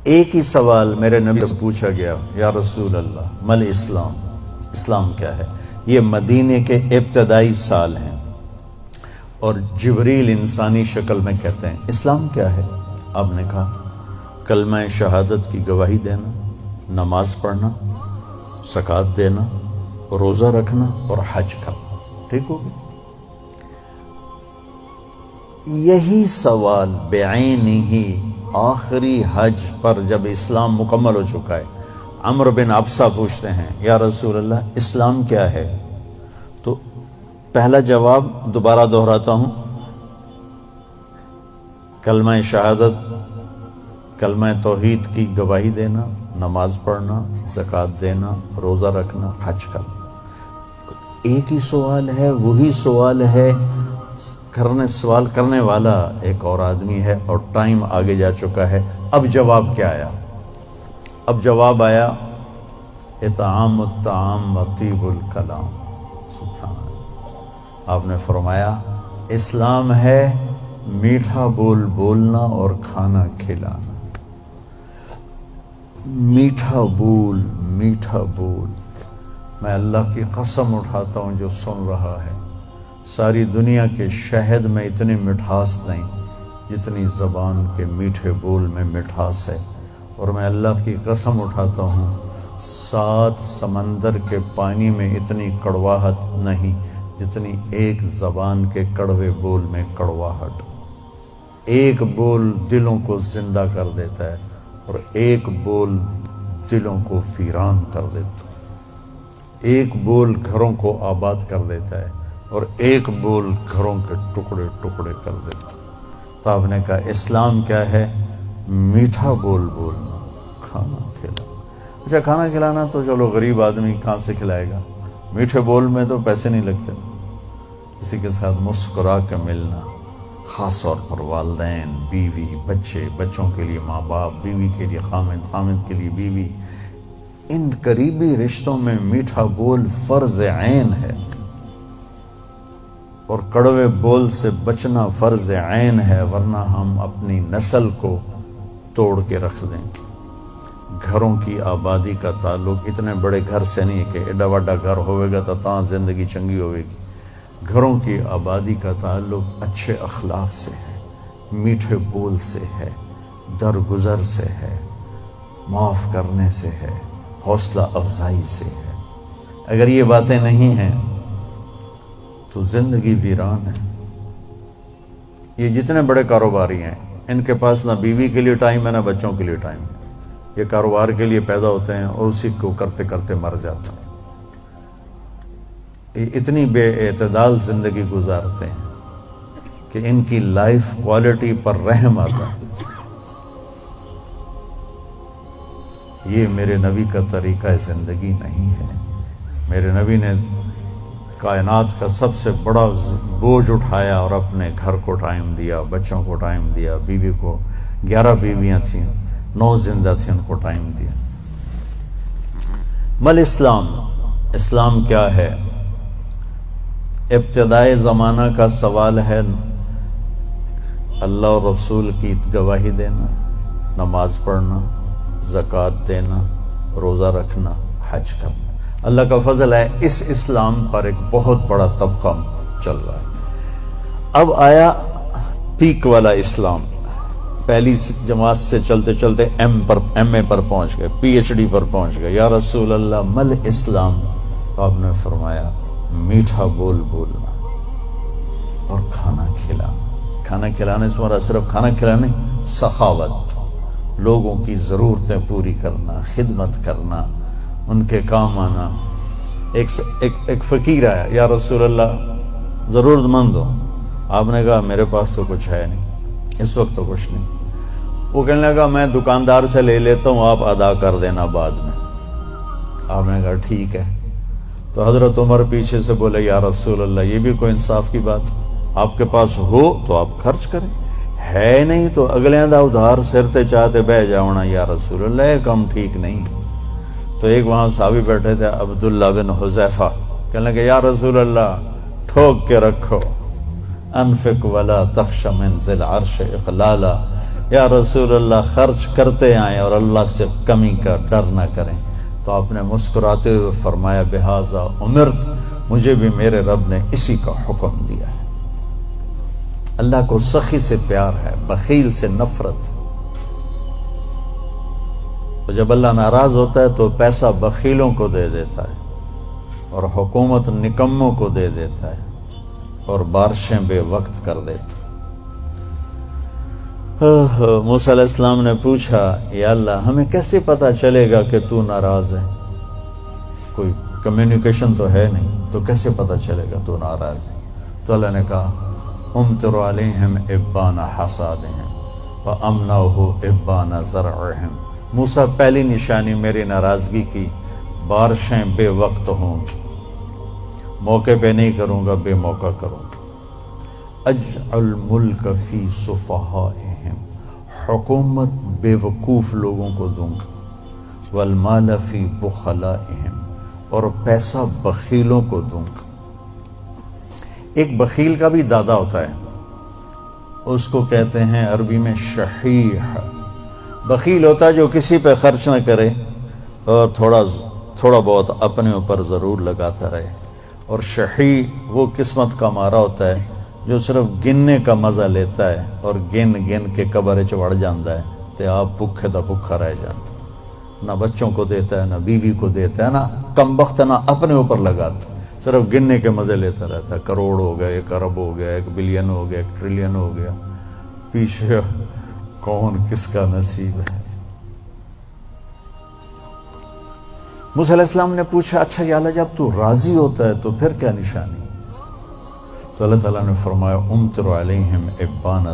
ایک ہی سوال میرے نبی سے پوچھا گیا، یا رسول اللہ مل اسلام، اسلام کیا ہے؟ یہ مدینے کے ابتدائی سال ہیں اور جبریل انسانی شکل میں کہتے ہیں اسلام کیا ہے؟ آپ نے کہا کلمہ شہادت کی گواہی دینا، نماز پڑھنا، زکوٰۃ دینا، روزہ رکھنا اور حج کرنا۔ ٹھیک ہوگی؟ یہی سوال بعینہ آخری حج پر جب اسلام مکمل ہو چکا ہے، عمرو بن ابسہ پوچھتے ہیں یا رسول اللہ اسلام کیا ہے؟ تو پہلا جواب دوبارہ دہراتا ہوں، کلمہ شہادت، کلمہ توحید کی گواہی دینا، نماز پڑھنا، زکوٰۃ دینا، روزہ رکھنا، حج کرنا۔ ایک ہی سوال ہے، وہی سوال ہے، سوال کرنے والا ایک اور آدمی ہے اور ٹائم آگے جا چکا ہے۔ اب جواب کیا آیا؟ اب جواب آیا اطعام الطعام و طیب الکلام۔ سبحان اللہ۔ آپ نے فرمایا اسلام ہے میٹھا بول بولنا اور کھانا کھلانا۔ میٹھا بول، میٹھا بول۔ میں اللہ کی قسم اٹھاتا ہوں جو سن رہا ہے، ساری دنیا کے شہد میں اتنی مٹھاس نہیں جتنی زبان کے میٹھے بول میں مٹھاس ہے، اور میں اللہ کی قسم اٹھاتا ہوں 7 سمندر کے پانی میں اتنی کڑواہٹ نہیں جتنی ایک زبان کے کڑوے بول میں کڑواہٹ۔ ایک بول دلوں کو زندہ کر دیتا ہے اور ایک بول دلوں کو ویران کر دیتا ہے۔ ایک بول گھروں کو آباد کر دیتا ہے اور ایک بول گھروں کے ٹکڑے ٹکڑے کر دیتا ہے۔ تو آپ نے کہا اسلام کیا ہے؟ میٹھا بول بولنا، کھانا کھلانا۔ اچھا کھانا کھلانا تو چلو غریب آدمی کہاں سے کھلائے گا؟ میٹھے بول میں تو پیسے نہیں لگتے۔ کسی کے ساتھ مسکرا کے ملنا، خاص طور پر والدین، بیوی، بچے، بچوں کے لیے ماں باپ، بیوی کے لیے خامد، خامد کے لیے بیوی، ان قریبی رشتوں میں میٹھا بول فرض عین ہے، اور کڑوے بول سے بچنا فرض عین ہے، ورنہ ہم اپنی نسل کو توڑ کے رکھ دیں گے۔ گھروں کی آبادی کا تعلق اتنے بڑے گھر سے نہیں کہ ایڈا وڈا گھر ہوئے گا تو تاں زندگی چنگی ہوئے گی۔ گھروں کی آبادی کا تعلق اچھے اخلاق سے ہے، میٹھے بول سے ہے، درگزر سے ہے، معاف کرنے سے ہے، حوصلہ افزائی سے ہے۔ اگر یہ باتیں نہیں ہیں تو زندگی ویران ہے۔ یہ جتنے بڑے کاروباری ہیں ان کے پاس نہ بیوی کے لیے ٹائم ہے نہ بچوں کے لیے ٹائم ہے۔ یہ کاروبار کے لیے پیدا ہوتے ہیں اور اسی کو کرتے کرتے مر جاتے ہیں۔ یہ اتنی بے اعتدال زندگی گزارتے ہیں کہ ان کی لائف کوالٹی پر رحم آتا ہے۔ یہ میرے نبی کا طریقہ زندگی نہیں ہے۔ میرے نبی نے کائنات کا سب سے بڑا بوجھ اٹھایا اور اپنے گھر کو ٹائم دیا، بچوں کو ٹائم دیا، بیوی کو 11 بیویاں تھیں، 9 زندہ تھیں، ان کو ٹائم دیا۔ مل اسلام، اسلام کیا ہے؟ ابتدائے زمانہ کا سوال ہے، اللہ اور رسول کی گواہی دینا، نماز پڑھنا، زکوٰۃ دینا، روزہ رکھنا، حج کرنا۔ اللہ کا فضل ہے اس اسلام پر ایک بہت بڑا طبقہ چل رہا ہے۔ اب آیا پیک والا اسلام، پہلی جماعت سے چلتے چلتے ایم اے پر پہنچ گئے، پی ایچ ڈی پر پہنچ گئے۔ یا رسول اللہ مل اسلام؟ تو آپ نے فرمایا میٹھا بول بولنا اور کھانا کھلانا۔ کھانا کھلانے سے مراد صرف کھانا کھلانا نہیں، سخاوت، لوگوں کی ضرورتیں پوری کرنا، خدمت کرنا، ان کے کام آنا۔ ایک فقیر آیا، یا رسول اللہ ضرورت مند ہو۔ آپ نے کہا میرے پاس تو کچھ ہے نہیں، اس وقت تو کچھ نہیں۔ وہ کہنے لگا میں دکاندار سے لے لیتا ہوں، آپ ادا کر دینا بعد میں۔ آپ نے کہا ٹھیک ہے۔ تو حضرت عمر پیچھے سے بولے یا رسول اللہ یہ بھی کوئی انصاف کی بات، آپ کے پاس ہو تو آپ خرچ کریں، ہے نہیں تو اگلے دا ادھار سرتے چاہتے بہ جاؤنا یا رسول اللہ، یہ کم ٹھیک نہیں۔ تو ایک وہاں صحابی بیٹھے تھے عبداللہ بن حذیفہ، کہنے لگے یا رسول اللہ ٹھوک کے رکھو، انفق ولا تخش من ذی العرش اقلالا، یا رسول اللہ خرچ کرتے آئیں اور اللہ سے کمی کا ڈر نہ کریں، تو آپ نے مسکراتے ہوئے فرمایا بہذا امرت، مجھے بھی میرے رب نے اسی کا حکم دیا ہے۔ اللہ کو سخی سے پیار ہے، بخیل سے نفرت۔ تو جب اللہ ناراض ہوتا ہے تو پیسہ بخیلوں کو دے دیتا ہے اور حکومت نکموں کو دے دیتا ہے اور بارشیں بے وقت کر دیتا ہے۔ موسیٰ علیہ السلام نے پوچھا یا اللہ ہمیں کیسے پتا چلے گا کہ تو ناراض ہے؟ کوئی کمیونیکیشن تو ہے نہیں، تو کیسے پتا چلے گا تو ناراض ہے؟ تو اللہ نے کہا امطر علیہم ابان حصادہم وامنعہ ابان زرعہم۔ موسیٰ پہلی نشانی میری ناراضگی کی، بارشیں بے وقت ہوں گی، موقع پہ نہیں کروں گا، بے موقع کروں گا۔ اجعل ملک فی صفحائہم، حکومت بے وقوف لوگوں کو دوں گا، والمال فی بخلائہم، اور پیسہ بخیلوں کو دوں گا۔ ایک بخیل کا بھی دادا ہوتا ہے، اس کو کہتے ہیں عربی میں شحیح۔ بخیل ہوتا ہے جو کسی پہ خرچ نہ کرے اور تھوڑا بہت اپنے اوپر ضرور لگاتا رہے، اور شحیح وہ قسمت کا مارا ہوتا ہے جو صرف گننے کا مزہ لیتا ہے اور گن گن کے قبر چڑھ جاتا ہے تے آپ بھوکے دا بھوکا رہ جاتا، نہ بچوں کو دیتا ہے، نہ بیوی کو دیتا ہے، نہ کم وقت نہ اپنے اوپر لگاتا، صرف گننے کے مزے لیتا رہتا ہے۔ کروڑ ہو گیا، 1 ارب ہو گیا، 1 بلین ہو گیا، 1 ٹریلین ہو گیا، پیچھے کون کس کا نصیب ہے۔ موسیٰ علیہ السلام نے پوچھا اچھا یا اللہ جب تو راضی ہوتا ہے تو پھر کیا نشانی؟ تو اللہ تعالیٰ نے فرمایا امطر علیہم ابان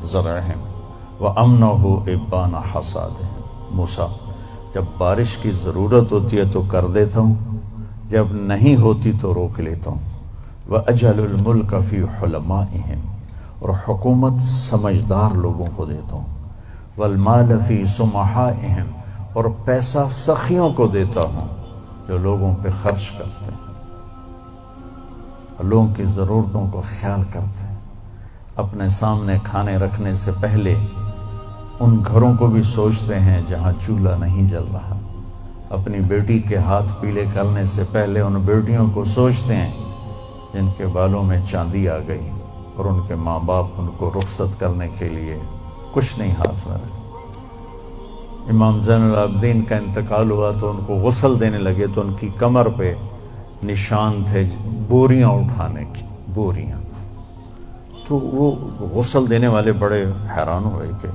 زرعہم وامنعہ ابان حصادہم۔ موسیٰ جب بارش کی ضرورت ہوتی ہے تو کر دیتا ہوں، جب نہیں ہوتی تو روک لیتا ہوں۔ وَأَجَلُ الْمُلْكَ فِي حُلَمَائِهِمْ، اور حکومت سمجھدار لوگوں کو دیتا ہوں۔ وَالْمَالَ فِي سُمَحَائِهِمْ، اور پیسہ سخیوں کو دیتا ہوں جو لوگوں پہ خرچ کرتے ہیں، لوگوں کی ضرورتوں کو خیال کرتے ہیں، اپنے سامنے کھانے رکھنے سے پہلے ان گھروں کو بھی سوچتے ہیں جہاں چولہا نہیں جل رہا، اپنی بیٹی کے ہاتھ پیلے کرنے سے پہلے ان بیٹیوں کو سوچتے ہیں جن کے بالوں میں چاندی آ گئی اور ان کے ماں باپ ان کو رخصت کرنے کے لیے کچھ نہیں ہاتھ میں رکھے۔ امام زین العابدین کا انتقال ہوا تو ان کو غسل دینے لگے تو ان کی کمر پہ نشان تھے بوریاں اٹھانے کی، بوریاں۔ تو وہ غسل دینے والے بڑے حیران ہوئے کہ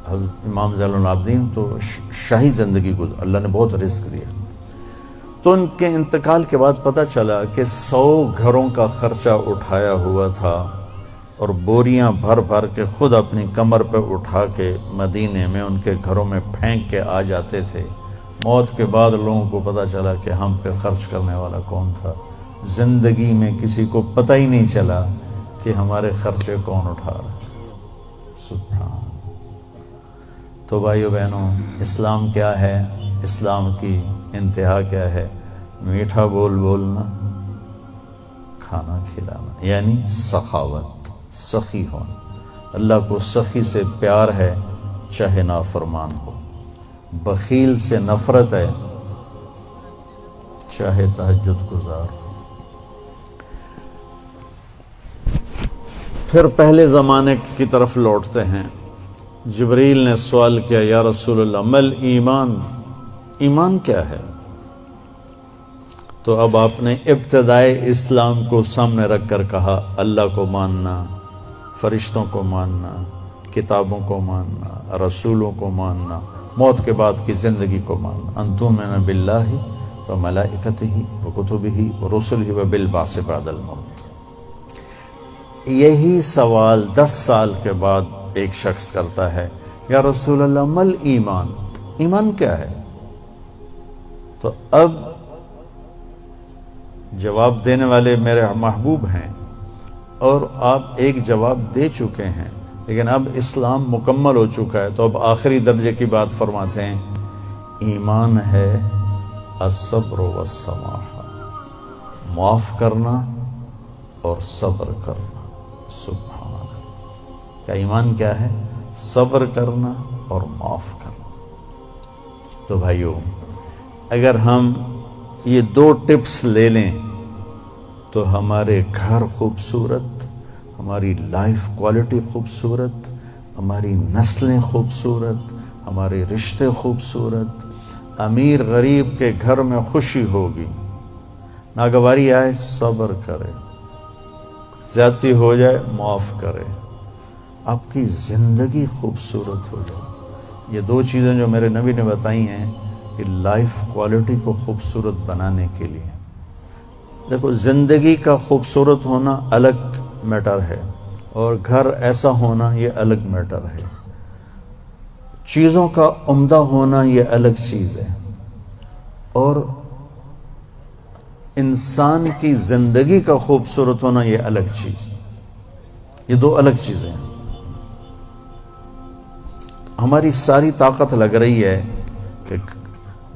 حضرت امام زین العابدین تو شاہی زندگی گزار، اللہ نے بہت رزق دیا۔ تو ان کے انتقال کے بعد پتہ چلا کہ 100 گھروں کا خرچہ اٹھایا ہوا تھا اور بوریاں بھر بھر کے خود اپنی کمر پہ اٹھا کے مدینے میں ان کے گھروں میں پھینک کے آ جاتے تھے۔ موت کے بعد لوگوں کو پتہ چلا کہ ہم پہ خرچ کرنے والا کون تھا، زندگی میں کسی کو پتہ ہی نہیں چلا کہ ہمارے خرچے کون اٹھا رہا۔ سبحان۔ تو بھائیو بہنوں، اسلام کیا ہے؟ اسلام کی انتہا کیا ہے؟ میٹھا بول بولنا، کھانا کھلانا، یعنی سخاوت، سخی ہونا۔ اللہ کو سخی سے پیار ہے چاہے نافرمان ہو، بخیل سے نفرت ہے چاہے تہجد گزار ہو۔ پھر پہلے زمانے کی طرف لوٹتے ہیں۔ جبریل نے سوال کیا یا رسول اللہ مل ایمان، ایمان کیا ہے؟ تو اب آپ نے ابتدائے اسلام کو سامنے رکھ کر کہا اللہ کو ماننا، فرشتوں کو ماننا، کتابوں کو ماننا، رسولوں کو ماننا، موت کے بعد کی زندگی کو ماننا۔ ان تؤمن باللہ وملائکتہ وکتبہ ورسلہ وبالبعث بعد الموت۔ یہی سوال 10 سال کے بعد ایک شخص کرتا ہے یا رسول اللہ مل ایمان، ایمان کیا ہے؟ تو اب جواب دینے والے میرے محبوب ہیں اور آپ ایک جواب دے چکے ہیں، لیکن اب اسلام مکمل ہو چکا ہے، تو اب آخری درجے کی بات فرماتے ہیں ایمان ہے الصبر والسماحہ، معاف کرنا اور صبر کرنا۔ سبحان۔ کہ ایمان کیا ہے؟ صبر کرنا اور معاف کرنا۔ تو بھائیو، اگر ہم یہ 2 ٹپس لے لیں تو ہمارے گھر خوبصورت، ہماری لائف کوالٹی خوبصورت، ہماری نسلیں خوبصورت، ہمارے رشتے خوبصورت، امیر غریب کے گھر میں خوشی ہوگی۔ ناگواری آئے صبر کرے، زیادتی ہو جائے معاف کرے، آپ کی زندگی خوبصورت ہو جائے۔ یہ 2 چیزیں جو میرے نبی نے بتائی ہیں کہ لائف کوالٹی کو خوبصورت بنانے کے لیے۔ دیکھو، زندگی کا خوبصورت ہونا الگ میٹر ہے اور گھر ایسا ہونا یہ الگ میٹر ہے۔ چیزوں کا عمدہ ہونا یہ الگ چیز ہے، اور انسان کی زندگی کا خوبصورت ہونا یہ الگ چیز ہے۔ یہ 2 الگ چیزیں ہیں۔ ہماری ساری طاقت لگ رہی ہے کہ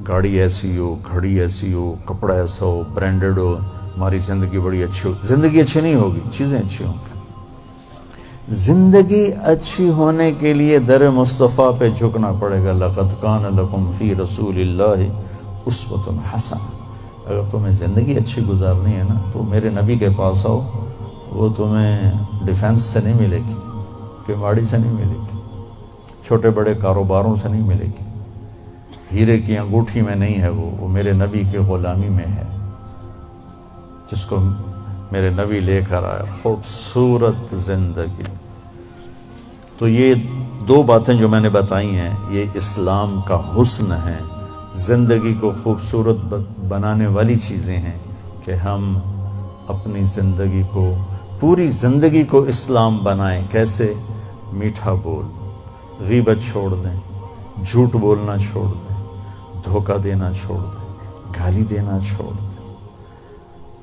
گاڑی ایسی ہو، گھڑی ایسی ہو، کپڑا ایسا ہو، برانڈڈ ہو، ہماری زندگی بڑی اچھی ہو۔ زندگی اچھی نہیں ہوگی، چیزیں اچھی ہوں گی۔ زندگی اچھی ہونے کے لیے در مصطفیٰ پہ جھکنا پڑے گا۔ لَقَدْ كَانَ لَكُمْ فِي رَسُولِ اللَّهِ أُسْوَةٌ حَسَنَةٌ۔ اگر تمہیں زندگی اچھی گزارنی ہے نا تو میرے نبی کے پاس آؤ، وہ تمہیں ڈیفنس سے نہیں ملے گی، کماڑی سے نہیں ملے گی، چھوٹے بڑے کاروباروں سے نہیں ملے گی، ہیرے کی انگوٹھی میں نہیں ہے، وہ میرے نبی کی غلامی میں ہے، جس کو میرے نبی لے کر آیا، خوبصورت زندگی۔ تو یہ 2 باتیں جو میں نے بتائی ہیں یہ اسلام کا حسن ہے، زندگی کو خوبصورت بنانے والی چیزیں ہیں کہ ہم اپنی زندگی کو، پوری زندگی کو اسلام بنائیں۔ کیسے؟ میٹھا بول، غیبت چھوڑ دیں، جھوٹ بولنا چھوڑ دیں، دھوکہ دینا چھوڑ دیں، گالی دینا چھوڑ دیں،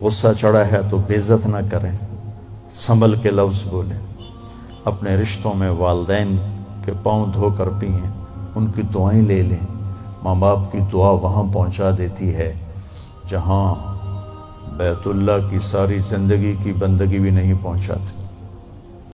غصہ چڑھا ہے تو بے عزت نہ کریں، سنبھل کے لفظ بولیں، اپنے رشتوں میں والدین کے پاؤں دھو کر پئیں، ان کی دعائیں لے لیں۔ ماں باپ کی دعا وہاں پہنچا دیتی ہے جہاں بیت اللہ کی ساری زندگی کی بندگی بھی نہیں پہنچاتی۔